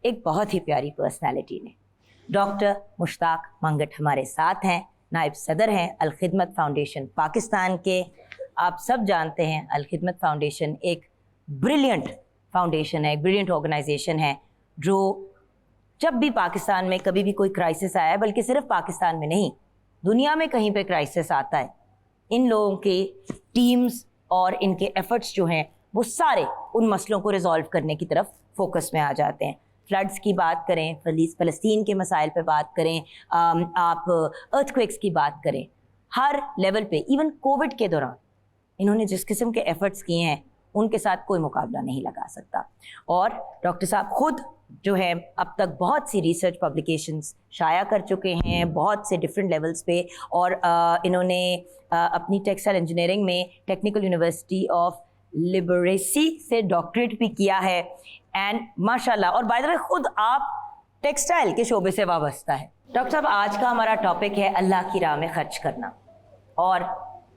ایک بہت ہی پیاری پرسنالٹی نے. ڈاکٹر مشتاق منگٹ ہمارے ساتھ ہیں, نائب صدر ہیں الخدمت فاؤنڈیشن پاکستان کے. آپ سب جانتے ہیں الخدمت فاؤنڈیشن ایک بریلینٹ فاؤنڈیشن ہے, ایک بریلینٹ آرگنائزیشن ہے جو جب بھی پاکستان میں کبھی بھی کوئی کرائسس آیا ہے, بلکہ صرف پاکستان میں نہیں دنیا میں کہیں پہ کرائسس آتا ہے, ان لوگوں کے ٹیمز اور ان کے ایفرٹس جو ہیں وہ سارے ان مسئلوں کو ریزالو کرنے کی طرف فوکس میں آ جاتے ہیں. فلڈز کی بات کریں, فلسطین کے مسائل پہ بات کریں, آپ ارتھ کویکس کی بات کریں, ہر لیول پہ, ایون کووڈ کے دوران انہوں نے جس قسم کے ایفرٹس کیے ہیں ان کے ساتھ کوئی مقابلہ نہیں لگا سکتا. اور ڈاکٹر صاحب خود جو ہے اب تک بہت سی ریسرچ پبلیکیشنز شائع کر چکے ہیں بہت سے ڈفرینٹ لیولز پہ, اور انہوں نے اپنی ٹیکسٹائل انجینئرنگ میں ٹیکنیکل یونیورسٹی آف لبریسی سے ڈاکٹریٹ بھی کیا ہے. اینڈ ماشاء اللہ, اور بائی دا وے خود آپ ٹیکسٹائل کے شعبے سے وابستہ ہے. ڈاکٹر صاحب آج کا ہمارا ٹاپک ہے اللہ کی راہ میں خرچ کرنا, اور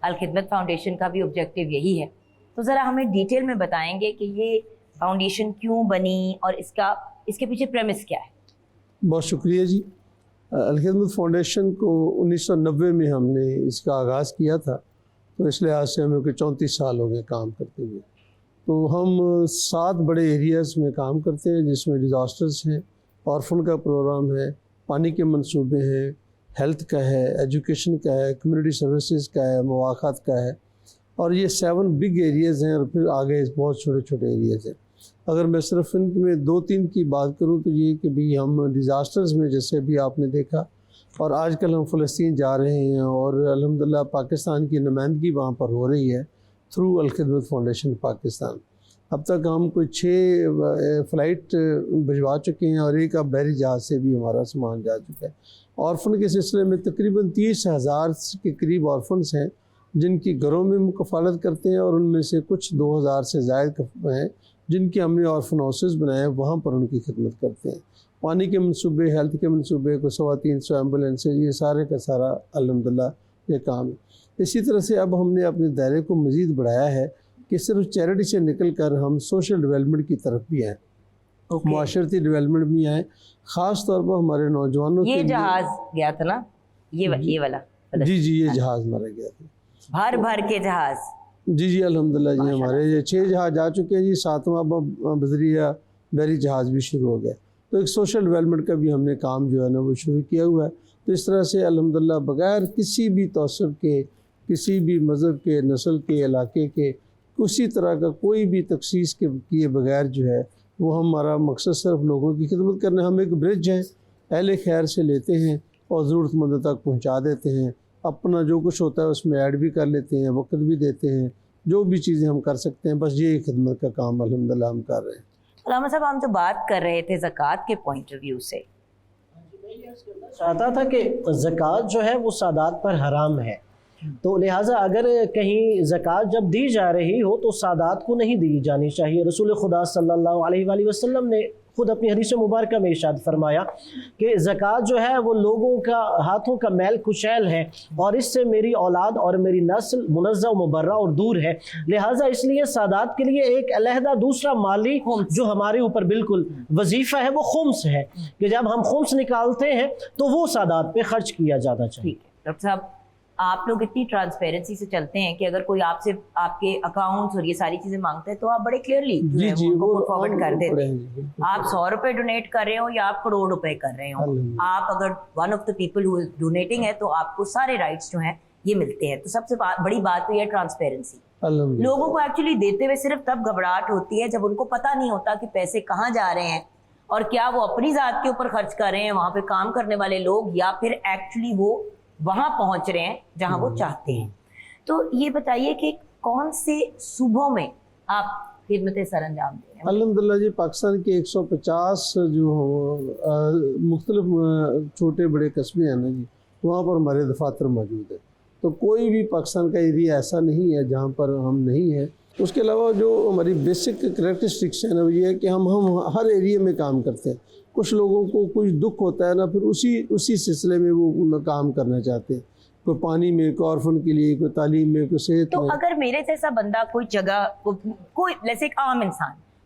الخدمت فاؤنڈیشن کا بھی آبجیکٹیو یہی ہے. تو ذرا ہمیں ڈیٹیل میں بتائیں گے کہ یہ فاؤنڈیشن کیوں بنی اور اس کے پیچھے پریمس کیا ہے؟ بہت شکریہ جی. الخدمت فاؤنڈیشن کو 1990 میں ہم نے اس کا آغاز کیا تھا, تو اس لحاظ سے ہمیں 34 سال ہو گئے کام کرتے ہوئے. تو ہم 7 بڑے ایریاز میں کام کرتے ہیں, جس میں ڈیزاسٹرز ہیں, آرفن کا پروگرام ہے, پانی کے منصوبے ہیں, ہیلتھ کا ہے, ایجوکیشن کا ہے, کمیونٹی سروسز کا ہے, مواقع کا ہے, اور یہ 7 بگ ایریاز ہیں, اور پھر آگے بہت چھوٹے چھوٹے ایریاز ہیں. اگر میں صرف ان میں 2-3 کی بات کروں تو یہ کہ بھی ہم ڈیزاسٹرز میں جیسے بھی آپ نے دیکھا, اور آج کل ہم فلسطین جا رہے ہیں, اور الحمدللہ پاکستان کی نمائندگی وہاں پر ہو رہی ہے تھرو الخدمت فاؤنڈیشن پاکستان. اب تک ہم کوئی 6 فلائٹ بھجوا چکے ہیں, اور ایک اب بحری جہاز سے بھی ہمارا سامان جا چکا ہے. آرفن کے سلسلے میں تقریباً 30,000 کے قریب آرفنس ہیں جن کی گھروں میں کفالت کرتے ہیں, اور ان میں سے کچھ 2,000 سے زائد ہیں جن کے ہم نے آرفن ہاؤسز بنائے ہیں, وہاں پر ان کی خدمت کرتے ہیں. پانی کے منصوبے, ہیلتھ کے منصوبے کو 350 ایمبولینسیں, یہ سارے کا سارا الحمدللہ یہ کام ہے. اسی طرح سے اب ہم نے اپنے دائرے کو مزید بڑھایا ہے کہ صرف چیریٹی سے نکل کر ہم سوشل ڈیولپمنٹ کی طرف بھی آئیں, معاشرتی ڈیولپمنٹ بھی آئیں, خاص طور پر ہمارے نوجوانوں کے لیے. یہ جہاز گیا تھا نا, یہ والا؟ جی یہ جہاز ہمارا گیا تھا, بھر کے جہاز. جی الحمدللہ جی, ہمارے یہ 6 جہاز جا چکے ہیں جی, 7واں بذریعہ بحری جہاز بھی شروع ہو گیا. تو ایک سوشل ڈیولپمنٹ کا بھی ہم نے کام جو ہے نا وہ شروع کیا ہوا ہے. تو اس طرح سے الحمدللہ بغیر کسی بھی تعصب کے, کسی بھی مذہب کے, نسل کے, علاقے کے, کسی طرح کا کوئی بھی تخصیص کے کیے بغیر جو ہے وہ ہمارا مقصد صرف لوگوں کی خدمت کرنا. ہم ایک برج ہیں, اہل خیر سے لیتے ہیں اور ضرورت مند تک پہنچا دیتے ہیں. اپنا جو کچھ ہوتا ہے اس میں ایڈ بھی کر لیتے ہیں, وقت بھی دیتے ہیں, جو بھی چیزیں ہم کر سکتے ہیں, بس یہ خدمت کا کام الحمدللہ ہم کر رہے ہیں. علامہ صاحب ہم تو بات کر رہے تھے زکوٰۃ کے پوائنٹ آف ویو سے. چاہتا تھا کہ زکوٰۃ جو ہے وہ سادات پر حرام ہے, تو لہٰذا اگر کہیں زکوٰۃ جب دی جا رہی ہو تو سادات کو نہیں دی جانی چاہیے. رسول خدا صلی اللہ علیہ وآلہ وسلم نے خود اپنی حدیث مبارکہ میں ارشاد فرمایا کہ زکوٰۃ جو ہے وہ لوگوں کا ہاتھوں کا میل کچیل ہے, اور اس سے میری اولاد اور میری نسل منزہ و مبرہ اور دور ہے. لہٰذا اس لیے سادات کے لیے ایک علیحدہ دوسرا مالی جو ہمارے اوپر بالکل وظیفہ ہے وہ خمس ہے, کہ جب ہم خمس نکالتے ہیں تو وہ سادات پہ خرچ کیا جانا چاہیے. ڈاکٹر صاحب آپ لوگ اتنی ٹرانسپیرنسی سے چلتے ہیں کہ اگر کوئی آپ سے آپ کے اکاؤنٹس اور یہ ساری چیزیں مانگتا ہے تو آپ بڑے کلیئرلی ان کو فارورڈ کر دیتے ہیں. آپ 100 روپے ڈونیٹ کر رہے ہو یا آپ کروڑ روپے کر رہے ہو, آپ اگر one of the people who is donating ہے تو آپ کو سارے رائٹس جو ہیں یہ ملتے ہیں. تو سب سے بڑی بات تو یہ ہے ٹرانسپیرنسی. لوگوں کو ایکچولی دیتے ہوئے صرف تب گھبراہٹ ہوتی ہے جب ان کو پتہ نہیں ہوتا کہ پیسے کہاں جا رہے ہیں, اور کیا وہ اپنی ذات کے اوپر خرچ کر رہے ہیں وہاں پہ کام کرنے والے لوگ, یا پھر ایکچولی وہ وہاں پہنچ رہے ہیں جہاں وہ چاہتے ہیں. تو یہ بتائیے کہ کون سے صوبوں میں آپ خدمت سر انجام دے رہے ہیں؟ الحمدللہ جی پاکستان کے 150 جو مختلف چھوٹے بڑے قصبے ہیں نا جی, وہاں پر ہمارے دفاتر موجود ہیں. تو کوئی بھی پاکستان کا ایریا ایسا نہیں ہے جہاں پر ہم نہیں ہیں. اس کے علاوہ جو ہماری بیسک کریکٹرسٹکس ہیں نا وہ یہ ہے کہ ہم ہر ایریا میں کام کرتے ہیں. کچھ لوگوں کو کچھ دکھ ہوتا ہے نا, پھر اسی سلسلے میں وہ کام کرنا چاہتے ہیں. کوئی پانی میں, کوئی آرفن کے لیے, کوئی تعلیم میں, کوئی صحت میں. تو اگر میرے جیسا بندہ کوئی جگہ کوئی جیسے ایک عام انسان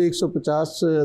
150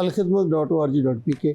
alkhidmat.org.pk।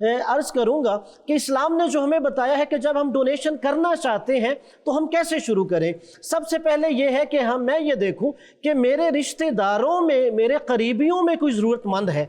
عرض کروں گا کہ اسلام نے جو ہمیں بتایا ہے کہ جب ہم ڈونیشن کرنا چاہتے ہیں تو ہم کیسے شروع کریں. سب سے پہلے یہ ہے کہ میں یہ دیکھوں کہ میرے رشتہ داروں میں، میرے قریبیوں میں کوئی ضرورت مند ہے.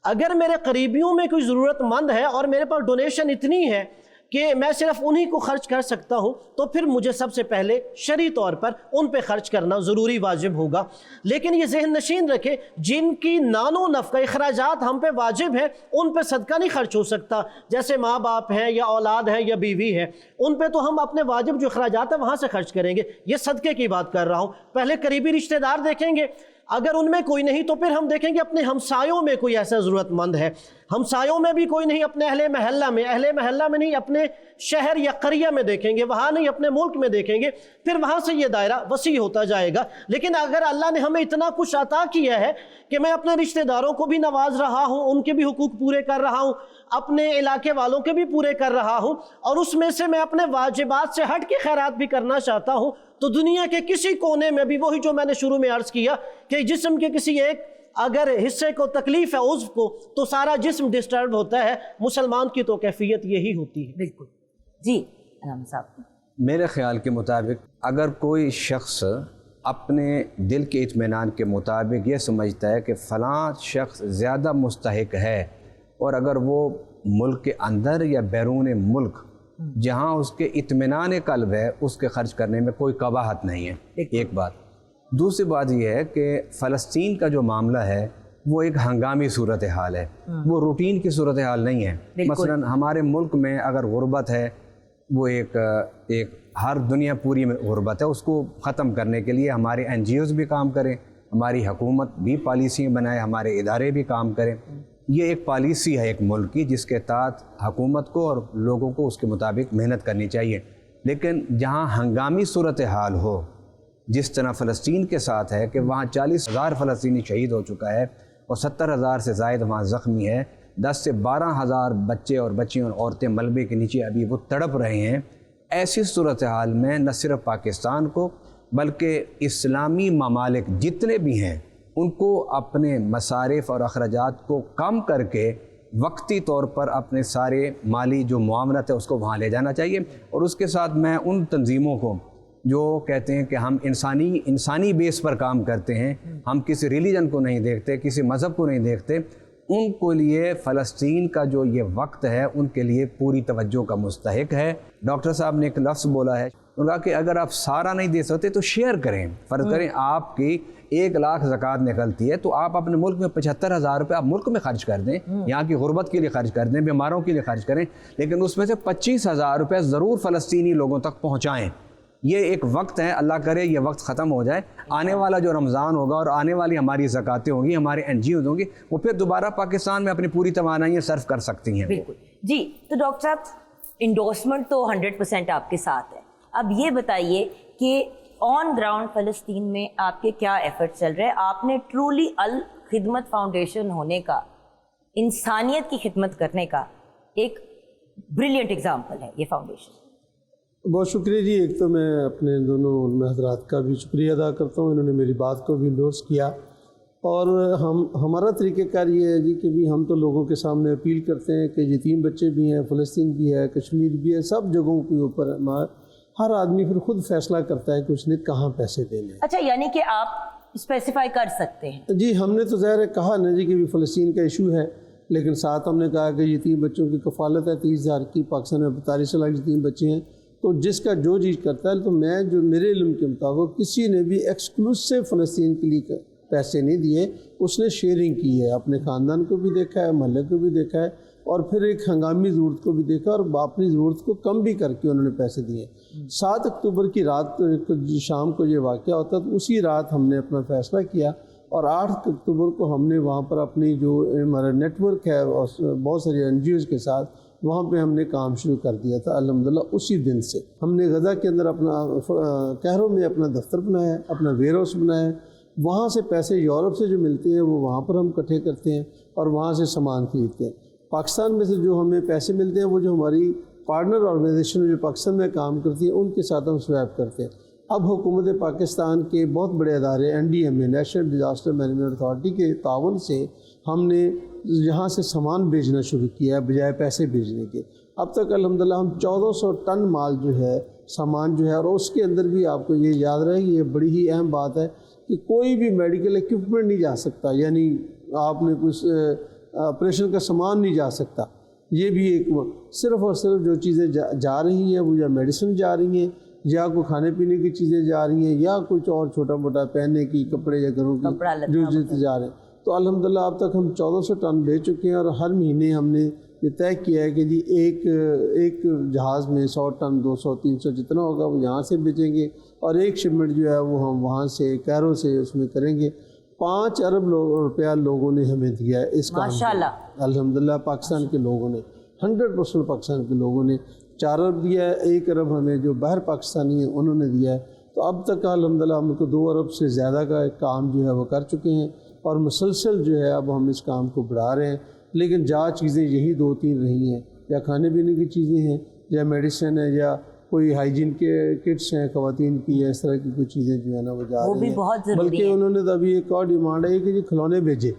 اگر میرے قریبیوں میں کوئی ضرورت مند ہے اور میرے پاس ڈونیشن اتنی ہے کہ میں صرف انہی کو خرچ کر سکتا ہوں، تو پھر مجھے سب سے پہلے شرعی طور پر ان پہ خرچ کرنا ضروری واجب ہوگا. لیکن یہ ذہن نشین رکھیں، جن کی نان و نفقہ اخراجات ہم پہ واجب ہیں ان پہ صدقہ نہیں خرچ ہو سکتا. جیسے ماں باپ ہیں یا اولاد ہے یا بیوی ہے، ان پہ تو ہم اپنے واجب جو اخراجات ہیں وہاں سے خرچ کریں گے. یہ صدقے کی بات کر رہا ہوں. پہلے قریبی رشتہ دار دیکھیں گے، اگر ان میں کوئی نہیں تو پھر ہم دیکھیں گے اپنے ہمسایوں میں کوئی ایسا ضرورت مند ہے. ہمسایوں میں بھی کوئی نہیں، اپنے اہل محلہ میں نہیں، اپنے شہر یا قریہ میں دیکھیں گے، وہاں نہیں اپنے ملک میں دیکھیں گے. پھر وہاں سے یہ دائرہ وسیع ہوتا جائے گا. لیکن اگر اللہ نے ہمیں اتنا کچھ عطا کیا ہے کہ میں اپنے رشتہ داروں کو بھی نواز رہا ہوں، ان کے بھی حقوق پورے کر رہا ہوں، اپنے علاقے والوں کے بھی پورے کر رہا ہوں، اور اس میں سے میں اپنے واجبات سے ہٹ کے خیرات بھی کرنا چاہتا ہوں، تو دنیا کے کسی کونے میں بھی وہی جو میں نے شروع میں عرض کیا کہ جسم کے کسی ایک اگر حصے کو تکلیف ہے، عضو کو، تو سارا جسم ڈسٹرب ہوتا ہے. مسلمان کی تو کیفیت یہی ہوتی ہے. بالکل. جی علامہ صاحب. میرے خیال کے مطابق اگر کوئی شخص اپنے دل کے اطمینان کے مطابق یہ سمجھتا ہے کہ فلاں شخص زیادہ مستحق ہے، اور اگر وہ ملک کے اندر یا بیرون ملک جہاں اس کے اطمینان قلب ہے اس کے خرچ کرنے میں کوئی قباحت نہیں ہے. ایک بات. دوسری بات یہ ہے کہ فلسطین کا جو معاملہ ہے وہ ایک ہنگامی صورتحال ہے، وہ روٹین کی صورتحال نہیں ہے. مثلا ہمارے ملک میں اگر غربت ہے، وہ ایک ہر دنیا پوری میں غربت ہے، اس کو ختم کرنے کے لیے ہمارے NGOs بھی کام کریں، ہماری حکومت بھی پالیسی بنائے، ہمارے ادارے بھی کام کریں. یہ ایک پالیسی ہے ایک ملک کی جس کے تحت حکومت کو اور لوگوں کو اس کے مطابق محنت کرنی چاہیے. لیکن جہاں ہنگامی صورتحال ہو، جس طرح فلسطین کے ساتھ ہے کہ وہاں 40,000 فلسطینی شہید ہو چکا ہے اور 70,000 سے زائد وہاں زخمی ہے، 10 سے 12,000 بچے اور بچیاں اور عورتیں ملبے کے نیچے ابھی وہ تڑپ رہے ہیں. ایسی صورتحال میں نہ صرف پاکستان کو بلکہ اسلامی ممالک جتنے بھی ہیں ان کو اپنے مصارف اور اخراجات کو کم کر کے وقتی طور پر اپنے سارے مالی جو معاونت ہے اس کو وہاں لے جانا چاہیے. اور اس کے ساتھ میں ان تنظیموں کو جو کہتے ہیں کہ ہم انسانی بیس پر کام کرتے ہیں، ہم کسی ریلیجن کو نہیں دیکھتے، کسی مذہب کو نہیں دیکھتے، ان کو لیے فلسطین کا جو یہ وقت ہے ان کے لیے پوری توجہ کا مستحق ہے. ڈاکٹر صاحب نے ایک لفظ بولا ہے، انہوں نے کہا کہ اگر آپ سارا نہیں دے سکتے تو شیئر کریں. فرض کریں آپ کی 1 لاکھ زکوٰۃ نکلتی ہے تو آپ اپنے ملک میں 75,000 روپے آپ ملک میں خرچ کر دیں، یہاں کی غربت کے لیے خرچ کر دیں، بیماروں کے لیے خرچ کریں، لیکن اس میں سے 25,000 روپے ضرور فلسطینی لوگوں تک پہنچائیں. یہ ایک وقت ہے، اللہ کرے یہ وقت ختم ہو جائے، آنے والا جو رمضان ہوگا اور آنے والی ہماری زکاتیں ہوں گی، ہمارے NGOs ہوں گی، وہ پھر دوبارہ پاکستان میں اپنی پوری توانائیاں صرف کر سکتی ہیں. بالکل. جی تو ڈاکٹر صاحب انڈورسمنٹ تو 100% آپ کے ساتھ ہے. اب یہ بتائیے کہ آن گراؤنڈ فلسطین میں آپ کے کیا ایفرٹ چل رہے ہیں؟ آپ نے ٹرولی الخدمت فاؤنڈیشن ہونے کا، انسانیت کی خدمت کرنے کا ایک بریلینٹ ایگزامپل ہے یہ فاؤنڈیشن. بہت شکریہ جی. ایک تو میں اپنے دونوں علماء حضرات کا بھی شکریہ ادا کرتا ہوں، انہوں نے میری بات کو بھی انڈورس کیا. اور ہمارا طریقہ کار یہ ہے جی کہ بھی ہم تو لوگوں کے سامنے اپیل کرتے ہیں کہ یتیم بچے بھی ہیں، فلسطین بھی ہے، کشمیر بھی ہے، سب جگہوں کے اوپر ہر آدمی پھر خود فیصلہ کرتا ہے کہ اس نے کہاں پیسے دینے. اچھا، یعنی کہ آپ اسپیسیفائی کر سکتے ہیں؟ جی ہم نے تو ظاہر ہے کہا نا جی کہ بھی فلسطین کا ایشو ہے، لیکن ساتھ ہم نے کہا کہ یتیم بچوں کی کفالت ہے 30,000 کی. پاکستان میں 42 لاکھ یتیم بچے ہیں. تو جس کا جو چیز کرتا ہے، تو میں جو میرے علم کے مطابق کسی نے بھی ایکسکلوسیو فلسطین کے لیے پیسے نہیں دیے. اس نے شیئرنگ کی ہے، اپنے خاندان کو بھی دیکھا ہے، محلے کو بھی دیکھا ہے، اور پھر ایک ہنگامی ضرورت کو بھی دیکھا اور اپنی ضرورت کو کم بھی کر کے انہوں نے پیسے دیے. 7 اکتوبر کی رات شام کو یہ واقعہ ہوتا تو اسی رات ہم نے اپنا فیصلہ کیا، اور 8 اکتوبر کو ہم نے وہاں پر اپنی جو ہمارا نیٹ ورک ہے بہت سارے NGOs کے ساتھ وہاں پہ ہم نے کام شروع کر دیا تھا. الحمدللہ اسی دن سے ہم نے غزہ کے اندر اپنا کیرو میں اپنا دفتر بنایا ہے، اپنا ویئر ہاؤس بنایا ہے. وہاں سے پیسے یورپ سے جو ملتے ہیں وہ وہاں پر ہم اکٹھے کرتے ہیں اور وہاں سے سامان خریدتے ہیں. پاکستان میں سے جو ہمیں پیسے ملتے ہیں وہ جو ہماری پارٹنر آرگنائزیشن جو پاکستان میں کام کرتی ہیں ان کے ساتھ ہم سویپ کرتے ہیں. اب حکومت پاکستان کے بہت بڑے ادارے NDMA national disaster management authority کے تعاون سے ہم نے یہاں سے سامان بھیجنا شروع کیا بجائے پیسے بھیجنے کے. اب تک الحمدللہ ہم 1400 ٹن مال جو ہے سامان جو ہے, اور اس کے اندر بھی آپ کو یہ یاد رہے یہ بڑی ہی اہم بات ہے کہ کوئی بھی میڈیکل ایکوپمنٹ نہیں جا سکتا, یعنی آپ نے کچھ آپریشن کا سامان نہیں جا سکتا. یہ بھی ایک صرف اور صرف جو چیزیں جا رہی ہیں وہ یا میڈیسن جا رہی ہیں یا کوئی کھانے پینے کی چیزیں جا رہی ہیں یا کچھ اور چھوٹا موٹا پہننے کی کپڑے یا گھروں کی جو چیزیں جا رہے ہیں. تو الحمدللہ اب تک ہم 1400 ٹن بھیج چکے ہیں, اور ہر مہینے ہم نے یہ طے کیا ہے کہ جی ایک جہاز میں 100 ٹن 200 300 جتنا ہوگا وہ یہاں سے بھیجیں گے, اور ایک شپمنٹ جو ہے وہ ہم وہاں سے کیرو سے اس میں کریں گے. 5 ارب روپیہ لوگوں نے ہمیں دیا ہے اس کام ماشاءاللہ الحمدللہ. پاکستان کے لوگوں نے 100% پاکستان کے لوگوں نے 4 ارب دیا ہے, 1 ارب ہمیں جو باہر پاکستانی ہیں انہوں نے دیا ہے. تو اب تک الحمدللہ ہم کو 2 ارب سے زیادہ کا کام جو ہے وہ کر چکے ہیں, اور مسلسل جو ہے اب ہم اس کام کو بڑھا رہے ہیں. لیکن جہاں چیزیں یہی 2-3 رہی ہیں, یا کھانے پینے کی چیزیں ہیں یا میڈیسن ہے یا کوئی ہائیجین کے کٹس ہیں خواتین کی, یا اس طرح کی کوئی چیزیں جو ہے نا وہ جا رہی ہیں. بلکہ انہوں نے تو ابھی ایک اور ڈیمانڈ ہے کہ جی کھلونے بھیجے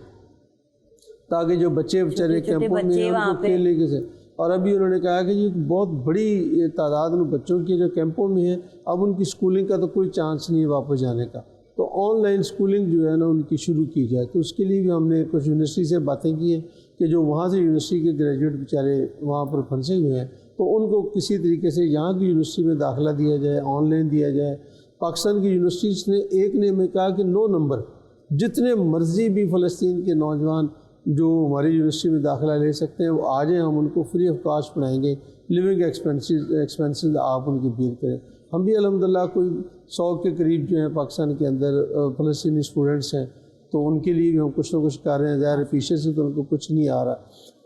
تاکہ جو بچے بیچارے کیمپوں میں ہیں ان کو کھیلنے کے سے. اور ابھی انہوں نے کہا کہ یہ بہت بڑی تعداد میں بچوں کی جو کیمپوں میں ہیں, اب ان کی سکولنگ کا تو کوئی چانس نہیں ہے واپس جانے کا, تو آن لائن سکولنگ جو ہے نا ان کی شروع کی جائے. تو اس کے لیے بھی ہم نے کچھ یونیورسٹی سے باتیں کی ہیں کہ جو وہاں سے یونیورسٹی کے گریجویٹ بیچارے وہاں پر پھنسے ہوئے ہیں تو ان کو کسی طریقے سے یہاں کی یونیورسٹی میں داخلہ دیا جائے, آن لائن دیا جائے. پاکستان کی یونیورسٹیز نے ایک نے ہمیں کہا کہ 9 نمبر جتنے مرضی بھی فلسطین کے نوجوان جو ہماری یونیورسٹی میں داخلہ لے سکتے ہیں وہ آ جائیں, ہم ان کو فری آف کاسٹ پڑھائیں گے. لیونگ ایکسپینسز آپ ان کی بیئر کریں. ہم بھی الحمدللہ کوئی 100 کے قریب جو ہیں پاکستان کے اندر فلسطینی اسٹوڈنٹس ہیں, تو ان کے لیے بھی ہم کچھ نہ کچھ کر رہے ہیں. ظاہر پیچھے سے تو ان کو کچھ نہیں آ رہا.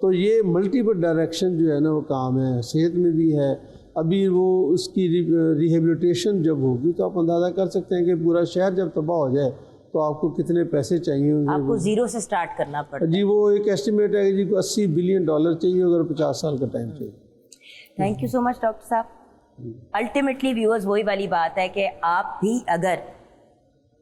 تو یہ ملٹیپل ڈائریکشن جو ہے نا وہ کام ہے. صحت میں بھی ہے, ابھی وہ اس کی ریہیبلیٹیشن جب ہوگی تو آپ اندازہ کر سکتے ہیں کہ پورا شہر جب تباہ ہو جائے تو آپ کو کتنے پیسے چاہیے ہوں گے. آپ کو زیرو سے سٹارٹ کرنا پڑتا ہے. جی وہ ایک ایسٹیمیٹ ہے کہ جی کو $80 بلین چاہیے اگر 50 سال کا ٹائم چاہیے. Thank you so much doctor صاحب. الٹیمیٹلی ویورز وہی والی بات ہے کہ آپ بھی اگر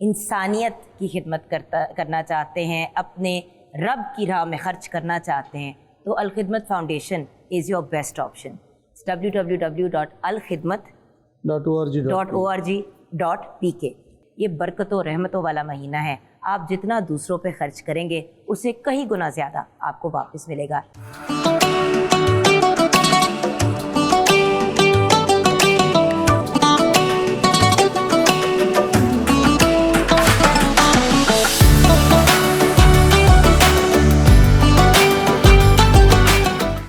انسانیت کی خدمت کرنا چاہتے ہیں, اپنے رب کی راہ میں خرچ کرنا چاہتے ہیں, تو Alkhidmat foundation is your best option. www.alkhidmat.org.pk. یہ برکتوں رحمتوں والا مہینہ ہے. آپ جتنا دوسروں پہ خرچ کریں گے اسے کئی گنا زیادہ آپ کو واپس ملے گا.